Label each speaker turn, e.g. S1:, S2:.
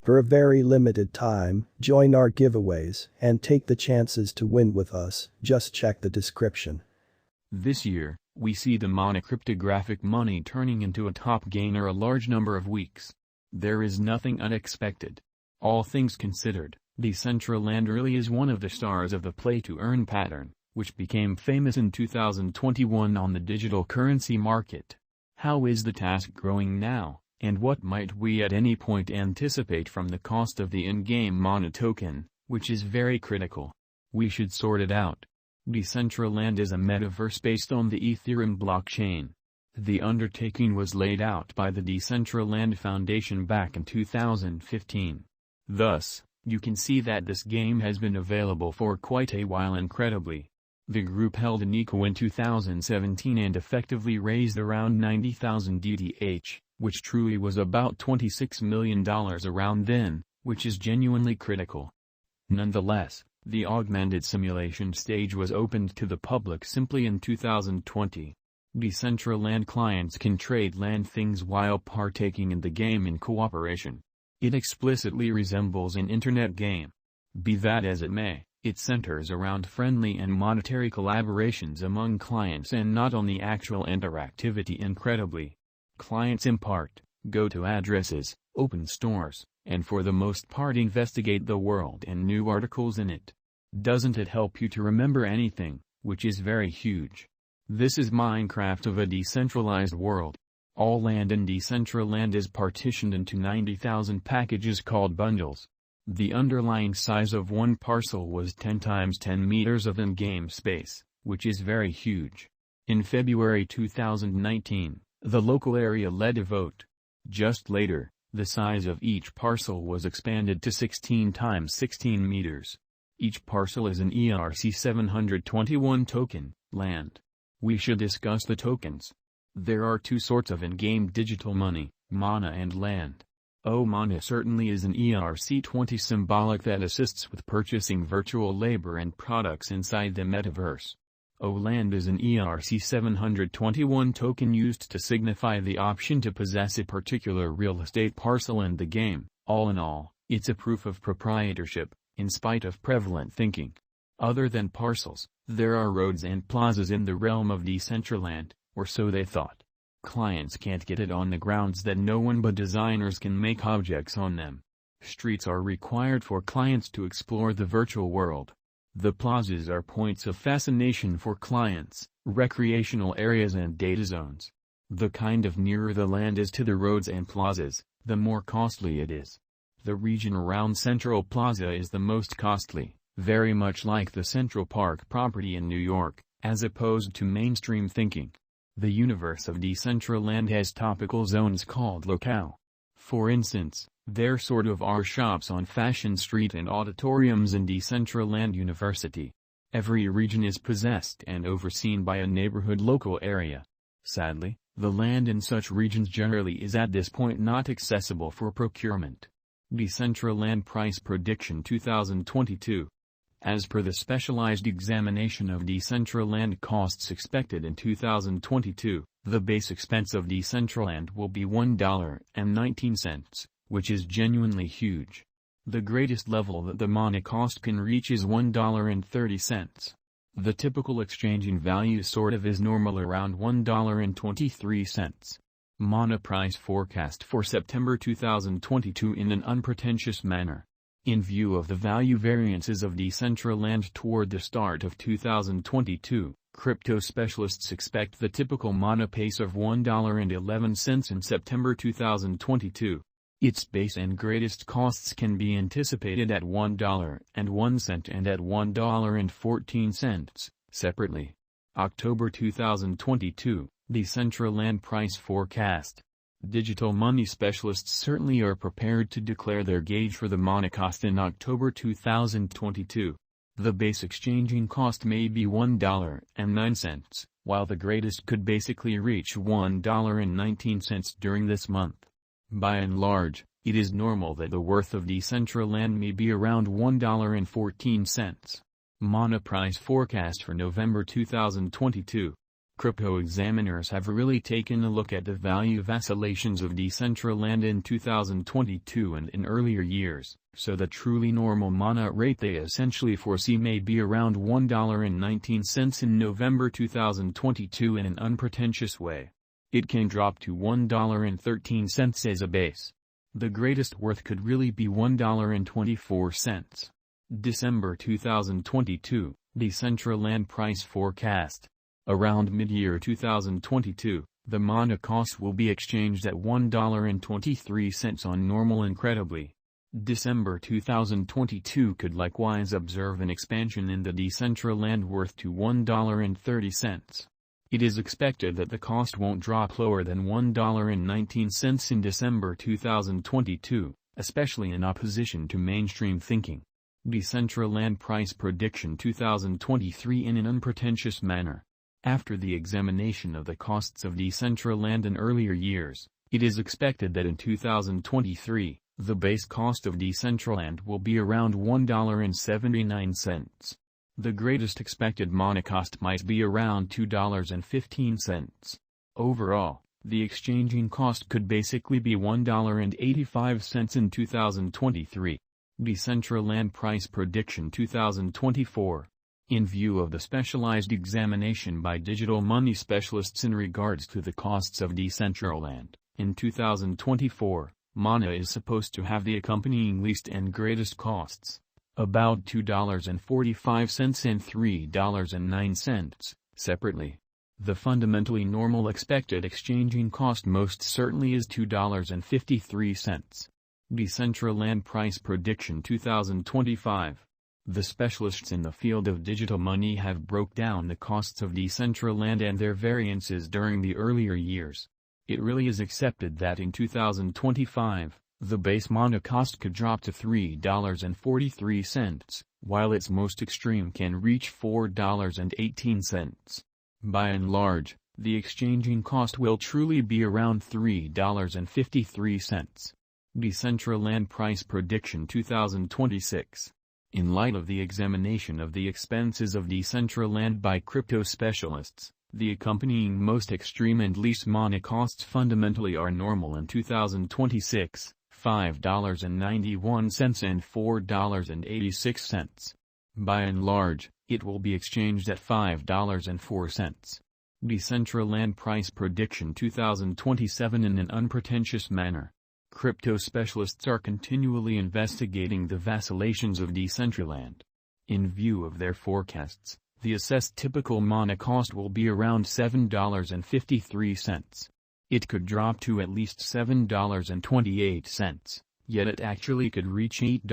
S1: For a very limited time, join our giveaways and take the chances to win with us. Just check the description.
S2: This year, we see the Mana cryptographic money turning into a top gainer a large number of weeks. There is nothing unexpected. All things considered, Decentraland really is one of the stars of the play-to-earn pattern, which became famous in 2021 on the digital currency market. How is the task growing now, and what might we at any point anticipate from the cost of the in-game Mana token, which is very critical? We should sort it out. Decentraland is a metaverse based on the Ethereum blockchain. The undertaking was laid out by the Decentraland Foundation back in 2015. Thus, you can see that this game has been available for quite a while. Incredibly, the group held an ICO in 2017 and effectively raised around 90,000 DTH, which truly was about $26 million around then, which is genuinely critical. Nonetheless, the augmented simulation stage was opened to the public simply in 2020. Decentraland clients can trade land things while partaking in the game in cooperation. It explicitly resembles an internet game. Be that as it may, it centers around friendly and monetary collaborations among clients and not on the actual interactivity. Incredibly, clients impart, go to addresses, open stores, and for the most part investigate the world and new articles in it. Doesn't it help you to remember anything, which is very huge? This is Minecraft of a decentralized world. All land in Decentraland is partitioned into 90,000 packages called bundles. The underlying size of one parcel was 10 times 10 meters of in-game space, which is very huge. In February 2019, the local area led a vote. Just later, the size of each parcel was expanded to 16 times 16 meters. Each parcel is an ERC-721 token, land. We should discuss the tokens. There are two sorts of in-game digital money, Mana and land. Mana certainly is an ERC-20 symbolic that assists with purchasing virtual labor and products inside the metaverse. Land is an ERC-721 token used to signify the option to possess a particular real estate parcel in the game. All in all, it's a proof of proprietorship, in spite of prevalent thinking. Other than parcels, there are roads and plazas in the realm of Decentraland, or so they thought. Clients can't get it on the grounds that no one but designers can make objects on them. Streets are required for clients to explore the virtual world. The plazas are points of fascination for clients, recreational areas and data zones. The kind of nearer the land is to the roads and plazas, the more costly it is. The region around Central Plaza is the most costly, very much like the Central Park property in New York, as opposed to mainstream thinking. The universe of Decentraland has topical zones called locale. For instance, there sort of are shops on Fashion Street and auditoriums in Decentraland University. Every region is possessed and overseen by a neighborhood local area. Sadly, the land in such regions generally is at this point not accessible for procurement. Decentraland Price Prediction 2022. As per the specialized examination of Decentraland costs expected in 2022, the base expense of Decentraland will be $1.19, which is genuinely huge. The greatest level that the Mana cost can reach is $1.30. The typical exchanging value sort of is normal around $1.23. Mana price forecast for September 2022 in an unpretentious manner. In view of the value variances of Decentraland toward the start of 2022, crypto specialists expect the typical Mana pace of $1.11 in September 2022. Its base and greatest costs can be anticipated at $1.01 and at $1.14, separately. October 2022, Decentraland price forecast. Digital money specialists certainly are prepared to declare their gauge for the Mana cost in October 2022. The base exchanging cost may be $1.09, while the greatest could basically reach $1.19 during this month. By and large, it is normal that the worth of Decentraland may be around $1.14. Mana price forecast for November 2022. Crypto examiners have really taken a look at the value vacillations of Decentraland in 2022 and in earlier years, so the truly normal mana rate they essentially foresee may be around $1.19 in November 2022 in an unpretentious way. It can drop to $1.13 as a base. The greatest worth could really be $1.24. December 2022, Decentraland price forecast. Around mid-year 2022, the mana cost will be exchanged at $1.23 on normal. Incredibly, December 2022 could likewise observe an expansion in the Decentraland worth to $1.30. It is expected that the cost won't drop lower than $1.19 in December 2022, especially in opposition to mainstream thinking. Decentraland price prediction 2023 in an unpretentious manner. After the examination of the costs of Decentraland in earlier years, it is expected that in 2023, the base cost of Decentraland will be around $1.79. The greatest expected mana cost might be around $2.15. Overall, the exchanging cost could basically be $1.85 in 2023. Decentraland price prediction 2024. In view of the specialized examination by digital money specialists in regards to the costs of Decentraland, in 2024, mana is supposed to have the accompanying least and greatest costs, about $2.45 and $3.09, separately. The fundamentally normal expected exchanging cost most certainly is $2.53. Decentraland price prediction 2025. The specialists in the field of digital money have broke down the costs of Decentraland and their variances during the earlier years. It really is accepted that in 2025, the base mana cost could drop to $3.43, while its most extreme can reach $4.18. By and large, the exchanging cost will truly be around $3.53. Decentraland price prediction 2026. In light of the examination of the expenses of Decentraland by crypto specialists, the accompanying most extreme and least mana costs fundamentally are normal in 2026, $5.91 and $4.86. By and large, it will be exchanged at $5.04. Decentraland price prediction 2027 in an unpretentious manner. Crypto specialists are continually investigating the vacillations of Decentraland. In view of their forecasts, the assessed typical mana cost will be around $7.53. It could drop to at least $7.28, yet it actually could reach $8.